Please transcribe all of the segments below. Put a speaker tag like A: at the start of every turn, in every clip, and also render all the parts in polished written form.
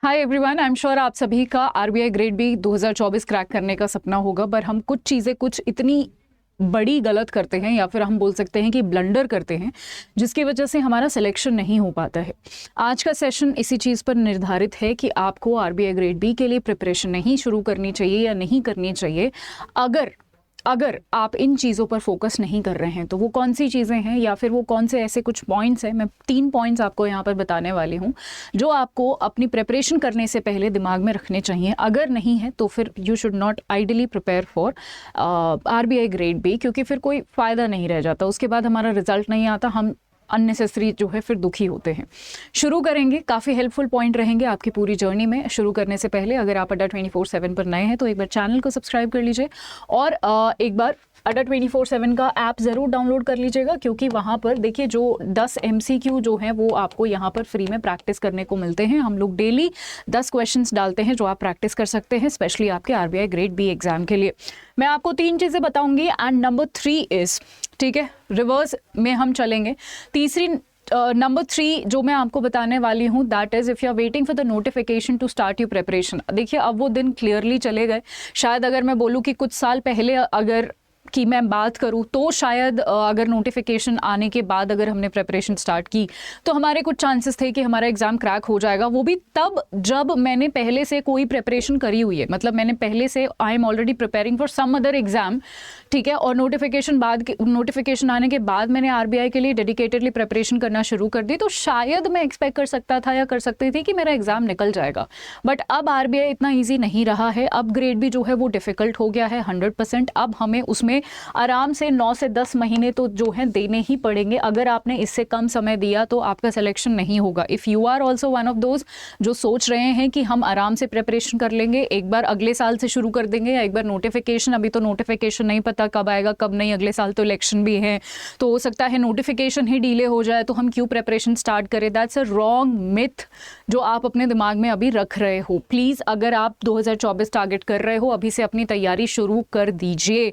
A: Hi everyone, I am sure आप सभी का आरबीआई ग्रेड बी 2024 क्रैक करने का सपना होगा, पर हम कुछ चीज़ें कुछ इतनी बड़ी गलत करते हैं या फिर हम बोल सकते हैं कि ब्लंडर करते हैं जिसकी वजह से हमारा सिलेक्शन नहीं हो पाता है। आज का सेशन इसी चीज़ पर निर्धारित है कि आपको आरबीआई ग्रेड बी के लिए प्रिपरेशन नहीं शुरू करनी चाहिए या नहीं करनी चाहिए। अगर आप इन चीज़ों पर फोकस नहीं कर रहे हैं तो वो कौन सी चीज़ें हैं या फिर वो कौन से ऐसे कुछ पॉइंट्स हैं। मैं 3 पॉइंट्स आपको यहाँ पर बताने वाली हूँ जो आपको अपनी प्रिपरेशन करने से पहले दिमाग में रखने चाहिए। अगर नहीं है तो फिर you should not idly prepare for RBI grade B, क्योंकि फिर कोई फ़ायदा नहीं रह जाता। उसके बाद हमारा रिजल्ट नहीं आता, हम अननेसेसरी जो है फिर दुखी होते हैं। शुरू करेंगे, काफ़ी हेल्पफुल पॉइंट रहेंगे आपकी पूरी जर्नी में। शुरू करने से पहले अगर आप अड्डा 24/7 पर नए हैं तो एक बार चैनल को सब्सक्राइब कर लीजिए और एक बार अड्डा 24/7 का ऐप ज़रूर डाउनलोड कर लीजिएगा, क्योंकि वहाँ पर देखिए जो 10 MCQ जो हैं वो आपको यहाँ पर फ्री में प्रैक्टिस करने को मिलते हैं। हम लोग डेली 10 क्वेश्चंस डालते हैं जो आप प्रैक्टिस कर सकते हैं, स्पेशली आपके आरबीआई ग्रेड बी एग्जाम के लिए। मैं आपको 3 चीज़ें बताऊंगी एंड नंबर 3 इज़, ठीक है, रिवर्स में हम चलेंगे। नंबर 3 जो मैं आपको बताने वाली हूँ, that is if you are waiting for the notification to start your preparation. देखिए अब वो दिन क्लियरली चले गए। शायद अगर मैं बोलूँ कि कुछ साल पहले अगर कि मैं बात करूँ तो शायद अगर नोटिफिकेशन आने के बाद अगर हमने प्रिपरेशन स्टार्ट की तो हमारे कुछ चांसेस थे कि हमारा एग्ज़ाम क्रैक हो जाएगा। वो भी तब जब मैंने पहले से कोई प्रिपरेशन करी हुई है, मतलब मैंने पहले से I am already preparing for some other exam, ठीक है, और नोटिफिकेशन आने के बाद मैंने आरबीआई के लिए डेडिकेटेडली प्रिपरेशन करना शुरू कर दी, तो शायद मैं एक्सपेक्ट कर सकता था या कर सकती थी कि मेरा एग्ज़ाम निकल जाएगा। बट अब आरबीआई इतना ईजी नहीं रहा है। अब ग्रेड भी जो है वो डिफ़िकल्ट हो गया है 100%। अब हमें उसमें आराम से 9 से 10 महीने तो जो है देने ही पड़ेंगे। अगर आपने इससे कम समय दिया तो आपका सिलेक्शन नहीं होगा। If you are also one of those जो सोच रहे हैं कि हम आराम से प्रिपरेशन कर लेंगे, एक बार अगले साल से शुरू कर देंगे या एक बार नोटिफिकेशन, अभी तो नोटिफिकेशन नहीं पता कब आएगा कब नहीं, अगले साल तो इलेक्शन भी है तो हो सकता है नोटिफिकेशन ही डिले हो जाए, तो हम क्यों प्रिपरेशन स्टार्ट करें। दैट्स अ रॉन्ग मिथ जो आप अपने दिमाग में अभी रख रहे हो। प्लीज़ अगर आप 2024 टारगेट कर रहे हो, अभी से अपनी तैयारी शुरू कर दीजिए।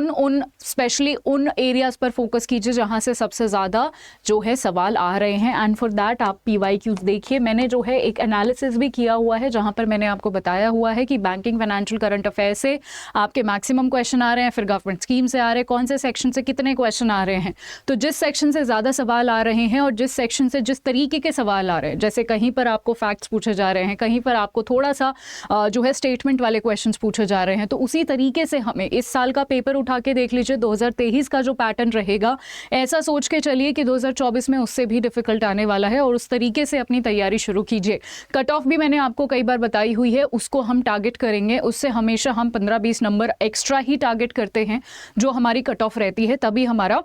A: स्पेशली उन एरियाज़ पर फोकस कीजिए जहाँ से सबसे ज़्यादा जो है सवाल आ रहे हैं, एंड फॉर दैट आप PYQs देखिए। मैंने जो है एक एनालिसिस भी किया हुआ है जहाँ पर मैंने आपको बताया हुआ है कि बैंकिंग, फाइनेंशियल, करंट अफेयर से आपके मैक्सिमम क्वेश्चन आ रहे हैं, फिर गवर्नमेंट स्कीम से आ रहे हैं, कौन से सेक्शन से कितने क्वेश्चन आ रहे हैं। तो जिस सेक्शन से ज़्यादा सवाल आ रहे हैं और जिस सेक्शन से जिस तरीके के सवाल आ रहे हैं, जैसे कहीं पर आपको फैक्ट्स पूछे जा रहे हैं, कहीं पर आपको थोड़ा सा जो है स्टेटमेंट वाले क्वेश्चन पूछे जा रहे हैं, तो उसी तरीके से हमें इस साल का पेपर उठा के देख लीजिए। 2023 का जो पैटर्न रहेगा, ऐसा सोच के चलिए कि 2024 में उससे भी डिफिकल्ट आने वाला है, और उस तरीके से अपनी तैयारी शुरू कीजिए। कट ऑफ भी मैंने आपको कई बार बताई हुई है, उसको हम टारगेट करेंगे। उससे हमेशा हम 15-20 नंबर एक्स्ट्रा ही टारगेट करते हैं जो हमारी कट ऑफ रहती है, तभी हमारा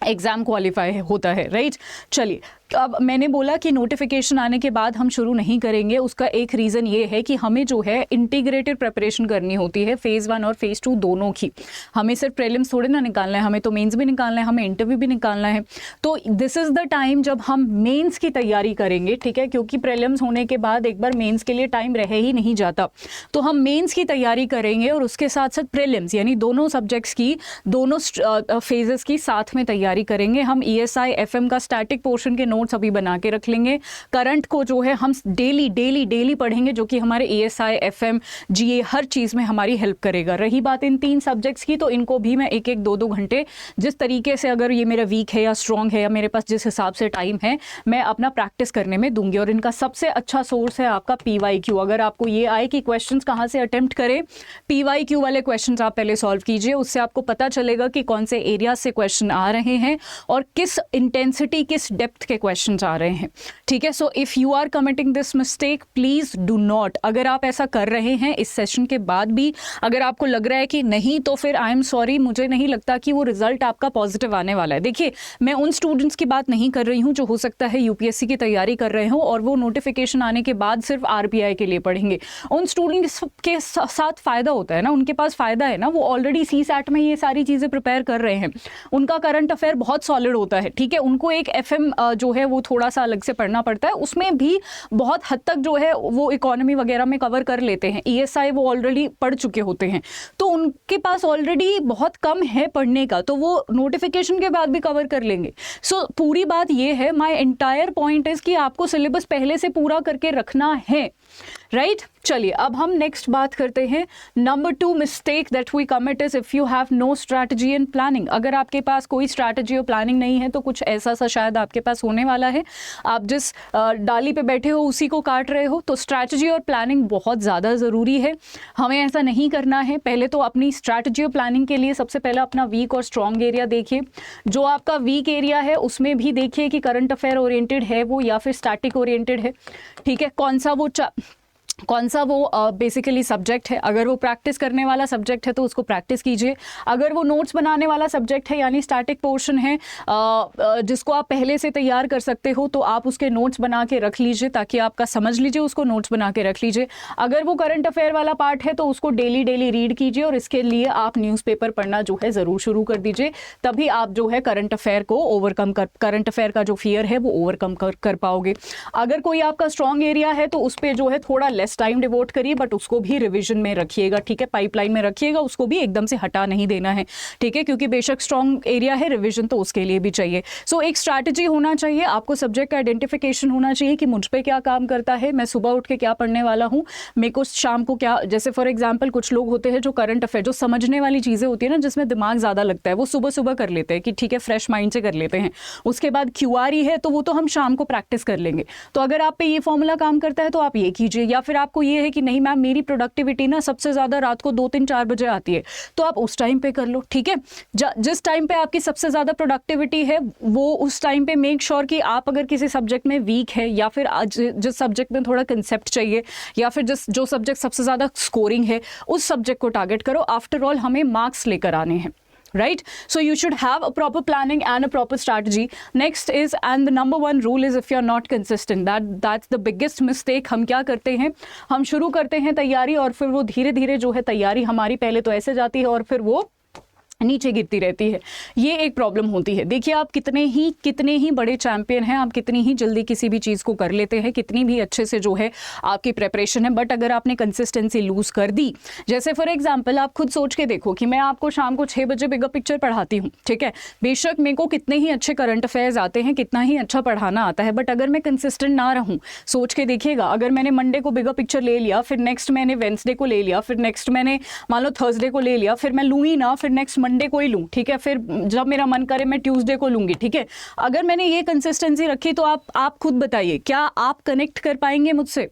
A: एग्ज़ाम क्वालिफाई होता है, राइट। चलिए, अब मैंने बोला कि नोटिफिकेशन आने के बाद हम शुरू नहीं करेंगे। उसका एक रीज़न ये है कि हमें जो है इंटीग्रेटेड प्रिपरेशन करनी होती है, फेज़ 1 और फेज़ 2 दोनों की। हमें सिर्फ प्रीलिम्स थोड़े ना निकालना है, हमें तो मेंस भी निकालना है, हमें इंटरव्यू भी निकालना है। तो दिस इज़ द टाइम जब हम मेंस की तैयारी करेंगे, ठीक है, क्योंकि प्रीलिम्स होने के बाद एक बार मेंस के लिए टाइम रह ही नहीं जाता। तो हम मेंस की तैयारी करेंगे और उसके साथ साथ प्रीलिम्स, यानी दोनों सब्जेक्ट्स की, दोनों फेजेस की साथ में तैयारी करेंगे। हम ESI FM का स्टैटिक पोर्शन के नोट्स अभी बना के रख लेंगे। करंट को जो है हम डेली पढ़ेंगे, जो कि हमारे ESI FM GA हर चीज़ में हमारी हेल्प करेगा। रही बात इन 3 सब्जेक्ट्स की, तो इनको भी मैं 1-1, 2-2 घंटे जिस तरीके से, अगर ये मेरा वीक है या स्ट्रॉन्ग है या मेरे पास जिस हिसाब से टाइम है, मैं अपना प्रैक्टिस करने में दूंगी। और इनका सबसे अच्छा सोर्स है आपका PYQ। अगर आपको ये आए कि क्वेश्चंस कहाँ से अटेम्प्ट करें, PYQ वाले क्वेश्चंस आप पहले सॉल्व कीजिए। उससे आपको पता चलेगा कि कौन से एरिया से क्वेश्चन आ रहे हैं और किस इंटेंसिटी, किस डेप्थ के क्वेश्चंस आ रहे हैं, ठीक है। So if you are committing this mistake, please do not. अगर आप ऐसा कर रहे हैं इस सेशन के बाद भी, अगर आपको लग रहा है कि नहीं, तो फिर आई एम सॉरी, मुझे नहीं लगता कि वो रिजल्ट आपका पॉजिटिव आने वाला है। देखिए, मैं उन स्टूडेंट्स की बात नहीं कर रही हूँ जो हो सकता है UPSC की तैयारी कर रहे हो और वो नोटिफिकेशन आने के बाद सिर्फ RBI के लिए पढ़ेंगे। उन स्टूडेंट्स के साथ फ़ायदा होता है ना, उनके पास फ़ायदा है ना, वो ऑलरेडी CSAT में ये सारी चीज़ें प्रिपेयर कर रहे हैं, उनका करंट अफेयर बहुत सॉलिड होता है, ठीक है। उनको एक FM जो जो है वो थोड़ा सा अलग से पढ़ना पड़ता है, उसमें भी बहुत हद तक जो है वो इकोनॉमी वगैरह में कवर कर लेते हैं। ESI वो ऑलरेडी पढ़ चुके होते हैं, तो उनके पास ऑलरेडी बहुत कम है पढ़ने का, तो वो नोटिफिकेशन के बाद भी कवर कर लेंगे। सो पूरी बात ये है, माई एंटायर पॉइंट इज कि आपको सिलेबस पहले से पूरा करके रखना है, राइट। चलिए अब हम नेक्स्ट बात करते हैं। Number 2 mistake that we commit is if you have no strategy and planning. अगर आपके पास कोई स्ट्रैटेजी और प्लानिंग नहीं है तो कुछ ऐसा सा शायद आपके पास होने वाला है, आप जिस डाली पे बैठे हो उसी को काट रहे हो। तो स्ट्रैटेजी और प्लानिंग बहुत ज़्यादा ज़रूरी है, हमें ऐसा नहीं करना है। पहले तो अपनी स्ट्रैटेजी और प्लानिंग के लिए सबसे पहले अपना वीक और स्ट्रॉन्ग एरिया देखिए। जो आपका वीक एरिया है उसमें भी देखिए कि करंट अफेयर ओरिएंटेड है वो या फिर स्टैटिक ओरिएंटेड है, ठीक है। कौन सा वो बेसिकली सब्जेक्ट है। अगर वो प्रैक्टिस करने वाला सब्जेक्ट है तो उसको प्रैक्टिस कीजिए। अगर वो नोट्स बनाने वाला सब्जेक्ट है यानी स्टैटिक पोर्शन है जिसको आप पहले से तैयार कर सकते हो तो आप उसके नोट्स बना के रख लीजिए, ताकि आपका समझ लीजिए, उसको नोट्स बना के रख लीजिए। अगर वो करंट अफेयर वाला पार्ट है तो उसको डेली रीड कीजिए और इसके लिए आप न्यूज़पेपर पढ़ना जो है ज़रूर शुरू कर दीजिए, तभी आप जो है करंट अफेयर को ओवरकम करंट अफेयर का जो फियर है वो ओवरकम कर पाओगे। अगर कोई आपका स्ट्रॉन्ग एरिया है तो उस पर जो है थोड़ा लेस टाइम डिवोट करिए, बट उसको भी रिवीजन में रखिएगा, ठीक है, पाइपलाइन में रखिएगा, उसको भी एकदम से हटा नहीं देना है, ठीक है, क्योंकि बेशक स्ट्रॉन्ग एरिया है, रिवीजन तो उसके लिए भी चाहिए। सो एक स्ट्रैटेजी होना चाहिए आपको, सब्जेक्ट का आइडेंटिफिकेशन होना चाहिए कि मुझ पे क्या काम करता है, मैं सुबह उठ के क्या पढ़ने वाला हूँ, मेरे को शाम को क्या, जैसे फॉर एग्जाम्पल कुछ लोग होते हैं जो करंट अफेयर, जो समझने वाली चीज़ें होती है ना, जिसमें दिमाग ज़्यादा लगता है, वो सुबह सुबह कर लेते हैं कि ठीक है फ्रेश माइंड से कर लेते हैं। उसके बाद QRE है तो वो तो हम शाम को प्रैक्टिस कर लेंगे। तो अगर आप पे ये फॉर्मूला काम करता है तो आप ये कीजिए, या फिर आपको ये है कि नहीं मैम मेरी प्रोडक्टिविटी ना सबसे ज़्यादा रात को 2-3-4 बजे आती है, तो आप उस टाइम पे कर लो, ठीक है। जिस टाइम पे आपकी सबसे ज़्यादा प्रोडक्टिविटी है वो उस टाइम पे मेक श्योर कि आप अगर किसी सब्जेक्ट में वीक है या फिर जिस सब्जेक्ट में थोड़ा कंसेप्ट चाहिए या फिर जो सब्जेक्ट सबसे ज़्यादा स्कोरिंग है उस सब्जेक्ट को टारगेट करो। आफ्टर ऑल हमें मार्क्स लेकर आने हैं, right? So you should have a proper planning and a proper strategy. Next is, and the number one rule is, if you're not consistent, that's the biggest mistake. हम क्या करते हैं, हम शुरू करते हैं तैयारी और फिर वो धीरे धीरे जो है तैयारी हमारी पहले तो ऐसे जाती है और फिर वो नीचे गिरती रहती है। ये एक प्रॉब्लम होती है। देखिए आप कितने ही बड़े चैंपियन हैं, आप कितनी ही जल्दी किसी भी चीज़ को कर लेते हैं, कितनी भी अच्छे से जो है आपकी प्रेपरेशन है, बट अगर आपने कंसिस्टेंसी लूज़ कर दी, जैसे फॉर एग्जांपल आप खुद सोच के देखो कि मैं आपको शाम को 6 बजे बिगर पिक्चर पढ़ाती हूँ, ठीक है, बेशक मेरे को कितने ही अच्छे करंट अफेयर्स आते हैं, कितना ही अच्छा पढ़ाना आता है, बट अगर मैं कंसिस्टेंट ना रहूँ, सोच के देखिएगा, अगर मैंने मंडे को बिगर पिक्चर ले लिया, फिर नेक्स्ट मैंने वेंसडे को ले लिया, फिर नेक्स्ट मैंने मान लो थर्सडे को ले लिया, फिर मैं लूँ ही ना, फिर नेक्स्ट मंडे को ही लूँ, ठीक है, फिर जब मेरा मन करे मैं ट्यूसडे को लूंगी, ठीक है। अगर मैंने ये कंसिस्टेंसी रखी तो आप खुद बताइए क्या आप कनेक्ट कर पाएंगे मुझसे?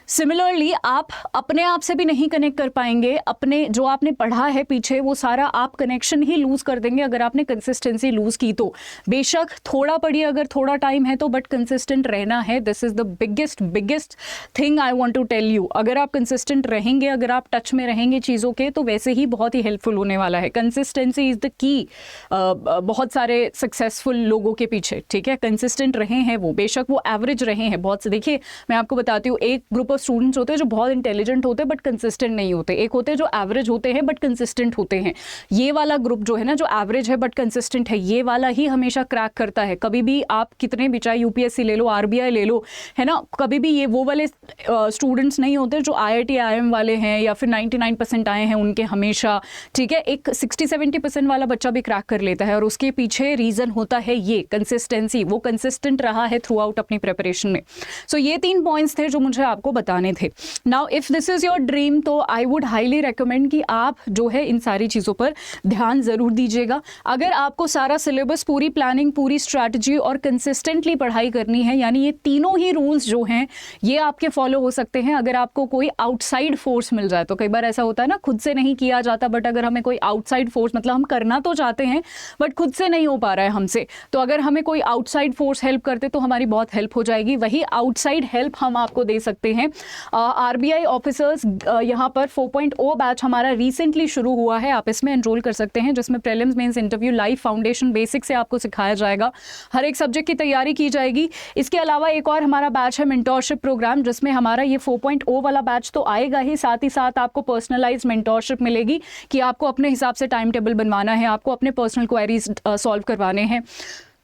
A: सिमिलरली आप अपने आप से भी नहीं कनेक्ट कर पाएंगे, अपने जो आपने पढ़ा है पीछे वो सारा आप कनेक्शन ही लूज़ कर देंगे अगर आपने कंसिस्टेंसी लूज़ की तो। बेशक थोड़ा पढ़िए अगर थोड़ा टाइम है तो, बट कंसिस्टेंट रहना है। This is the biggest thing I want to tell you. अगर आप कंसिस्टेंट रहेंगे, अगर आप टच में रहेंगे चीज़ों के, तो वैसे ही बहुत ही हेल्पफुल होने वाला है। कंसिस्टेंसी इज़ द की बहुत सारे सक्सेसफुल लोगों के पीछे, ठीक है, कंसिस्टेंट रहे हैं वो, बेशक वो एवरेज रहे हैं बहुत से। देखिए मैं आपको बताती हूँ, एक ग्रुप स्टूडेंट्स होते हैं जो बहुत इंटेलिजेंट होते हैं बट कंसिस्टेंट नहीं होते, एक होते हैं जो एवरेज होते हैं बट कंसिस्टेंट होते हैं। ये वाला ग्रुप जो है ना, जो एवरेज है बट कंसिस्टेंट है, ये वाला ही हमेशा क्रैक करता है। कभी भी आप कितने भी, चाहे UPSC ले लो, RBI ले लो, है ना, कभी भी ये वो वाले स्टूडेंट्स नहीं होते जो IIT IIM वाले हैं या फिर 99% आए हैं उनके हमेशा, ठीक है। एक 60-70% वाला बच्चा भी क्रैक कर लेता है और उसके पीछे रीज़न होता है ये कंसिस्टेंसी। वो कंसिस्टेंट रहा है थ्रू आउट अपनी प्रिपरेशन में। सो ये 3 पॉइंट्स थे जो मुझे आपको बताने थे। Now if this is your dream, तो आई वुड हाईली रेकमेंड कि आप जो है इन सारी चीज़ों पर ध्यान ज़रूर दीजिएगा। अगर आपको सारा सिलेबस, पूरी प्लानिंग, पूरी स्ट्रैटेजी और कंसिस्टेंटली पढ़ाई करनी है, यानी ये तीनों ही रूल्स जो हैं ये आपके फॉलो हो सकते हैं अगर आपको कोई आउटसाइड फोर्स मिल जाए तो। कई बार ऐसा होता है ना, खुद से नहीं किया जाता, बट अगर हमें कोई आउटसाइड फोर्स, मतलब हम करना तो चाहते हैं बट खुद से नहीं हो पा रहा है हमसे, तो अगर हमें कोई आउटसाइड फोर्स हेल्प करते तो हमारी बहुत हेल्प हो जाएगी। वही आउटसाइड हेल्प हम आपको दे सकते हैं। RBI ऑफिसर्स यहाँ पर 4.0 बैच हमारा रिसेंटली शुरू हुआ है, आप इसमें एनरोल कर सकते हैं, जिसमें prelims, mains, interview, live, foundation, basic से आपको सिखाया जाएगा, हर एक सब्जेक्ट की तैयारी की जाएगी। इसके अलावा एक और हमारा बैच है मेंटोरशिप प्रोग्राम, जिसमें हमारा ये 4.0 वाला बैच तो आएगा ही, साथ ही साथ आपको पर्सनलाइज्ड मेंटोरशिप मिलेगी कि आपको अपने हिसाब से टाइम टेबल बनवाना है, आपको अपने पर्सनल क्वेरीज सॉल्व करवाने हैं।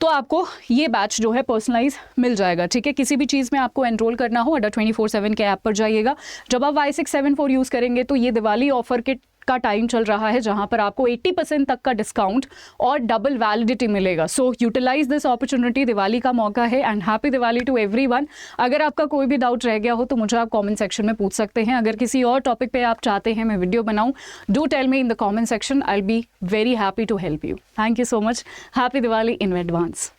A: तो आपको ये बैच जो है पर्सनलाइज मिल जाएगा, ठीक है। किसी भी चीज़ में आपको एनरोल करना हो अड्डा 24/7 के ऐप पर जाइएगा। जब आप Y674 यूज़ करेंगे तो ये दिवाली ऑफर का टाइम चल रहा है जहां पर आपको 80% तक का डिस्काउंट और डबल वैलिडिटी मिलेगा। So utilize this opportunity, Diwali का मौका है एंड हैप्पी दिवाली टू एवरीवन। अगर आपका कोई भी डाउट रह गया हो तो मुझे आप कमेंट सेक्शन में पूछ सकते हैं। अगर किसी और टॉपिक पे आप चाहते हैं मैं वीडियो बनाऊं, do tell me in the comment section, I will be very happy to help you. Thank you so much. Happy Diwali in advance.